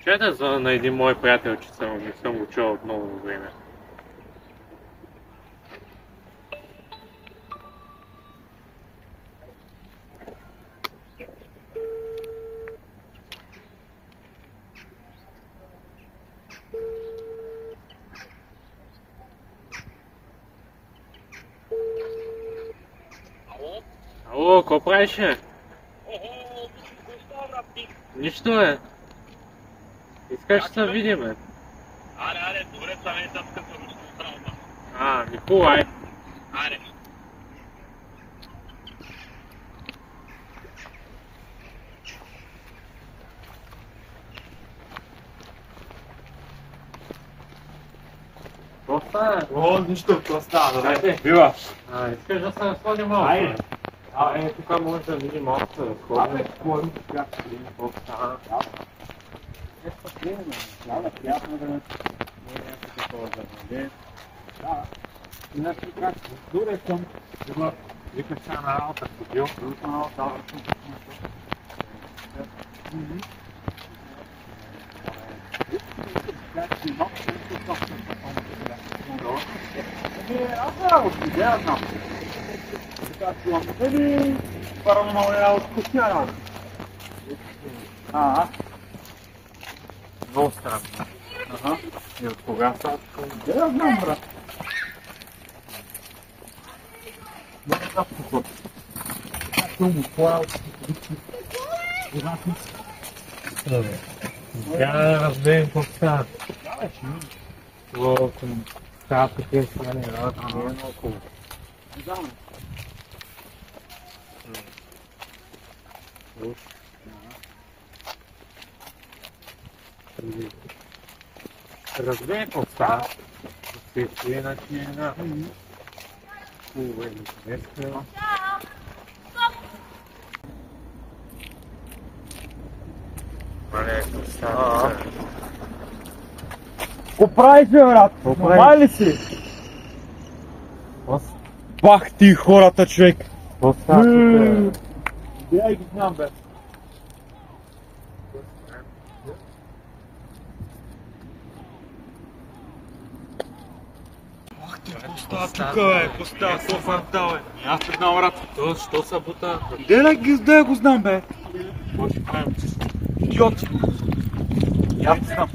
Ще да звъна на един мой приятел, че не съм го чувал от много време. Ало, какво правиш? Нищо е. Искаш да се видим, бе? Аре, добре, са мен съм като нищо правда. Ми хубаво, ай. Аре. Какво става? О, нищо, какво става? Хайде. Бива. Искаш да се разходим малко? Айде. Тук може да видим малко да разходим. Какво става? Приятно да не е такова забавление. Да. Иначе как? Добре съм. Викаш сега на работа, ходил. На работа, аз работа, я знам. Така чувам. Първо я откусявам. Много странно. И от кога са? Я знам, брат. Много са поход. Като му поял. Да разберем какво става. Става такива страни, работа, не е много хубаво. Разберем какво става. Следствие на тина. Хубаво е интересно. Мале, какво става? Какво правиш, бе, брат? Нормален ли си? Бах ти хората, човек! Какво става тук? Я ги знам, бе. Какво става тук, бе? Какво става? Какво фантал, бе? Аз не знам, брат. Що са бута? Де го знам, бе? Какво ще правим? Идиоти! Я не знам.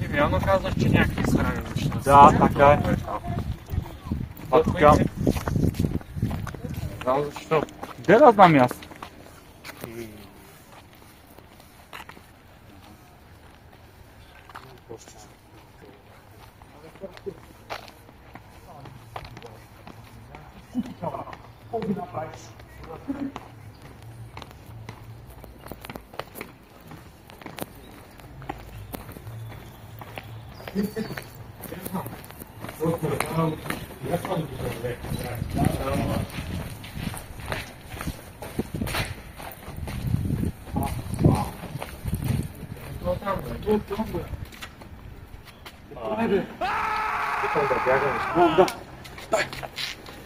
Ти реално казваш, че някакви странни неща. Да, така е. А тук Не знам защо. де да знам аз?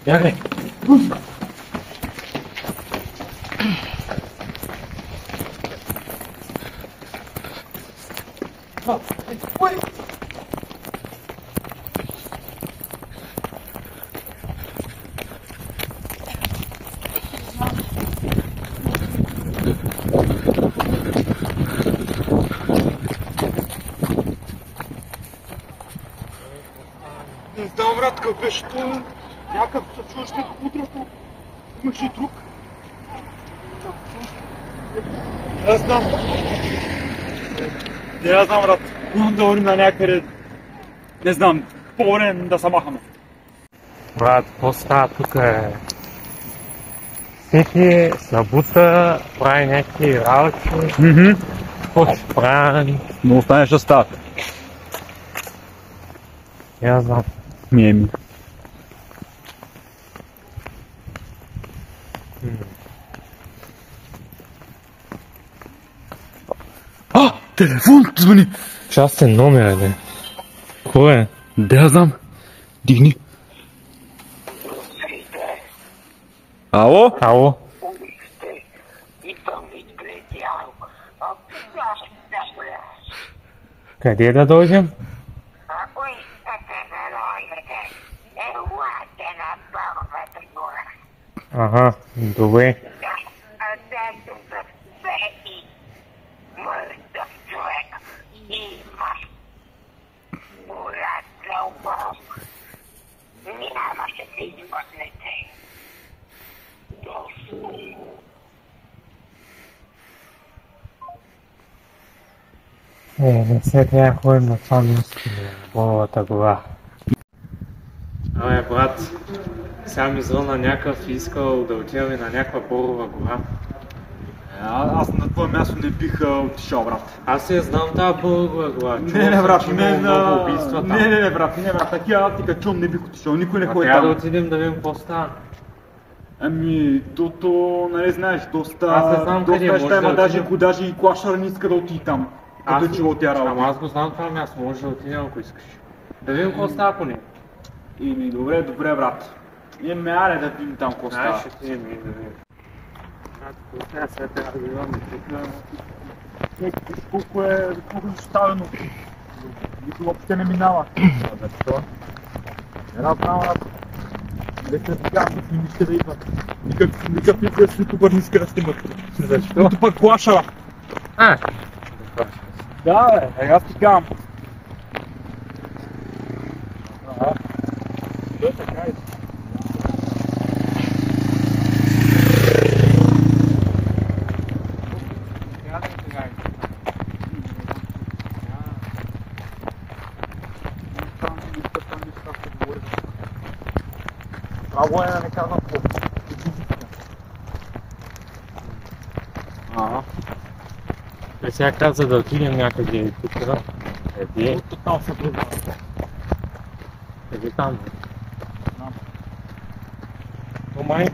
Бягай! Не знам, брат, какъв беше това. Някакъв се чуваш някакъв утрото. Имаш и друг. Не знам. Не знам, брат. Имам да вървим на някъде. Не знам. По-време да се махаме. Брат, какво става тук е? Всеки събута, прави някакви работи. Какво ще прави? Но останеш да става. Я знам. Ми. Телефон звъни! Частен номер е, бе. Кой е? Да я знам. Дигни. Ало? Ало? Къде да дойдем? Ако искате да дойдете, елате на Първата гора. Ага, добре. Дето за всеки мъртъв човек има гора дълбок. Няма ще се измъкнете. Не се трябва да ходим на това място, на Боровата гора. Абе, брат, сега ми звънна някакъв и искал да отиваме на някаква Борова гора. Аз на твое място не бих отишъл, брат. Аз я знам тази Борова гора. Не, брат, не, много убийства там. не, брат, такива аз ти качувам не бих отишъл, никой не ходи Трябва да там. отидем да видим какво става. Ами, то, нали знаеш, доста... Аз не знам къде, неща може да има, даже отидем. и клашър не иска да отиде там. Като е чува тя работа. Ама аз го знам това място, може да отидем ако искаш. Да видим какво става по него. Ими, добре, брат. Еми, аре да видим там какво става. Ще отидем и да видим. Сега сега трябва да имаме тук. Колко е изоставено. Никой въобще не минава. Защо? Една знама, лека така, не иска да идва. Никакъв ютубър не иска да снимат. Защо? Нито пък клашара. Да, бе, аз ти казвам. Така е. Право е да не казвам какво. Сега каза да отидем някъде тук. Къде? От там се признава. Къде там? Знам. Но май.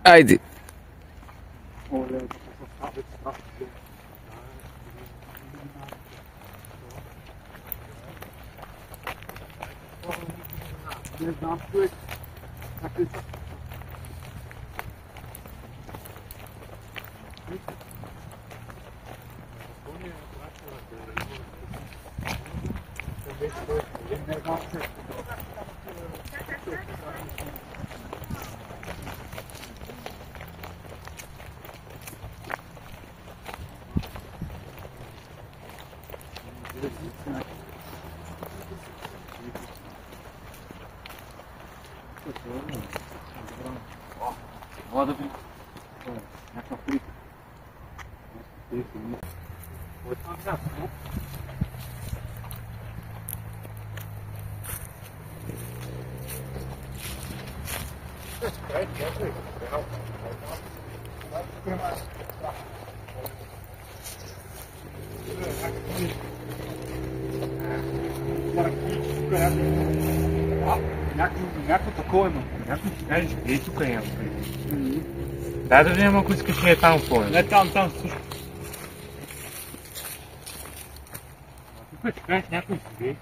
Айде. Не знам, човек. Как е? Не знам, човек. Това да ви... Някаква плика. Някакво такова има. Ей, тук е някакво. Дай да видим ако искаш не там какво е. Не там също. Тук ще кажеш някой си.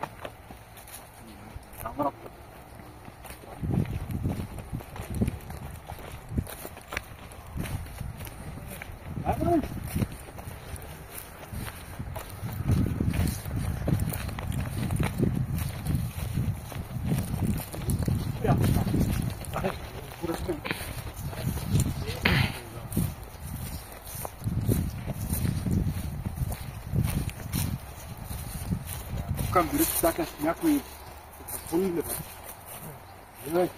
Тук дори сякаш някой запълни ли бе?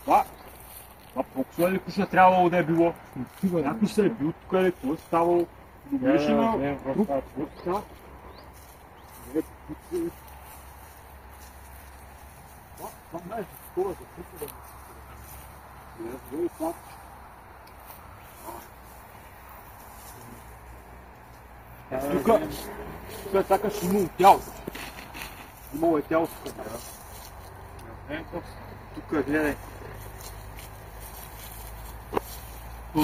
Това поксо ли куша трябвало да е било? Някой се е бил тук или какво е ставало? Добреше на труп. Това знаеш, такова за трупа да тук е сякаш имало тяло. Имало е тяло тук. Тук гледай.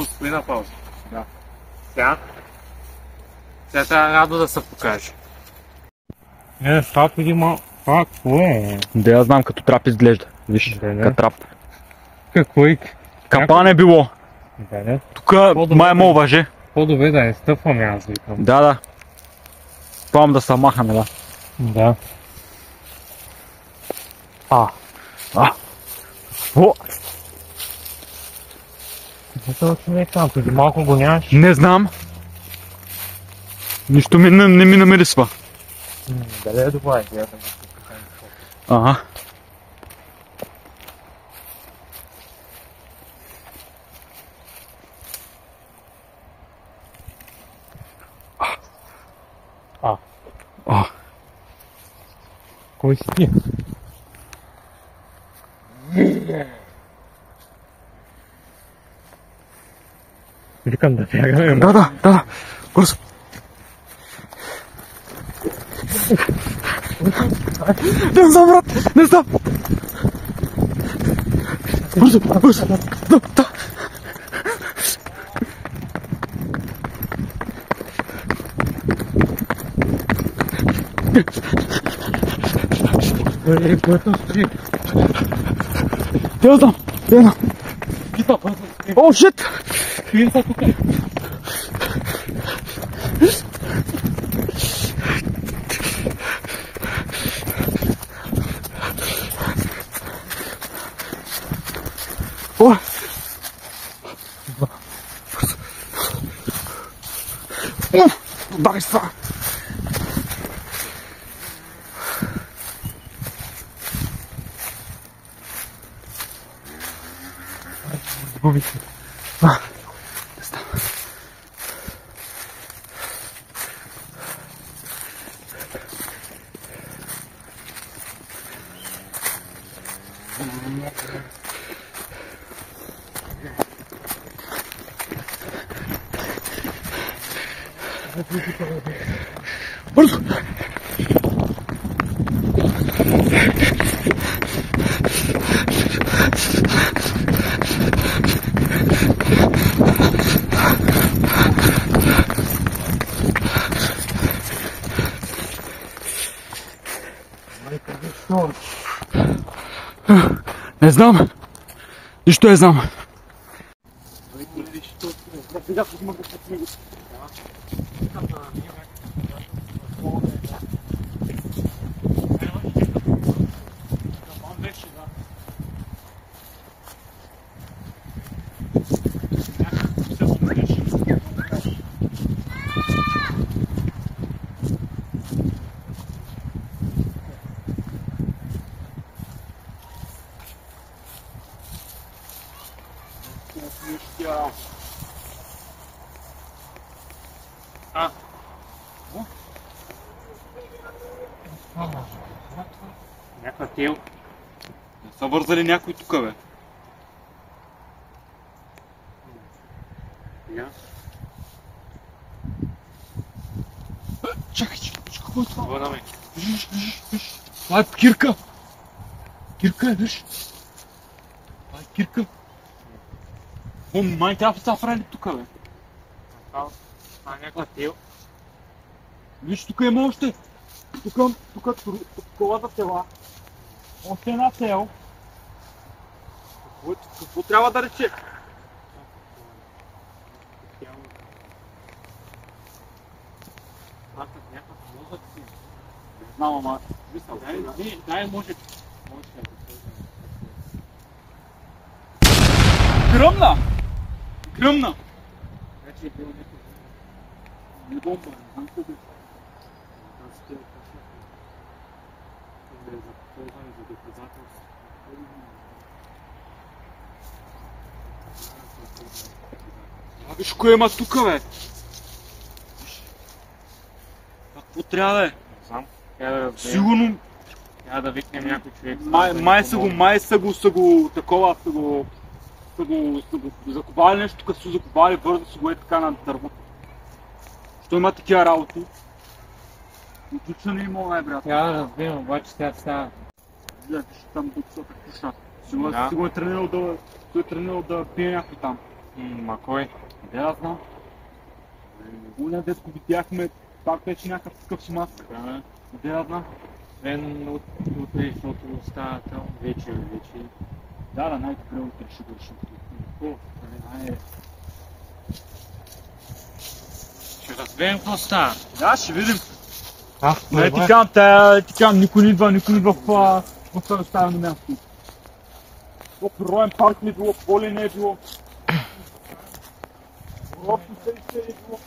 Стои на пауза. Да. Сега? Сега трябва радо да се покаже. Това преди малко. Това какво е? Да я знам, като трап изглежда. Виж, Да, не. като трап. Какво е? Капан е било. Да, не. Тук май мо въже. По-добре да не стъпваме, аз викам. Да. Спавам да се махаме, да. Да. О! Какво човек там? Преди малко го нямаш? Не знам. Нищо не ми намирисва. Дали е добра идея да го покажем? Ага. Кой си ти? Викам да бягаме. Да. Бързо. Не знам, брат. Не знам. Бързо. Да. Което стои? Не знам. Пита, бързо стои. О, шит. Стоим са тук. О. Дай са. Сгуби се. Бързо. Не знам. Нищо не знам. Някаква тел. Не са вързали някой тук, бе. Чакай, какво е това? Върнаме. Виж. Това е кирка. Кирка е, виж. Това е кирка. О, май трябва да са правили тук, бе. Това е някаква тел. Виж, тук има още. Тук колата тела. Още една цел. Какво трябва да рече? Това е някакъв мозък си. Не знам, ама. Дай, може. Гръмна! Вече е бил някакъв. Не бомба, не знам какво. Аз ще да е за ползване за доказателство. Виж кое има тук, бе! Какво трябва да е? Не знам. Трябва да разберем. Сигурно Трябва да викнем някой човек. май са го такова, са го закопали нещо, като са закопали бързо са го е така на дърво. Що има такива работи? Отлично не има, най-брат. Трябва да разберем, обаче сега става. Виж там тук са прекушнат. Да. Сигурно е тренирал да пие някой там. Ма кой? Де аз знам? Уна детко видяхме, пак беше някакъв такъв с маска. Де аз знам? Утре, защото остава там вече. Да, най-добре утре ще дойшли. Ще разберем какво става. Да, ще видим. Не, Ти казвам, никой не идва в съвещавано място. То природен парк не е било, поле не е било. Общо се е било.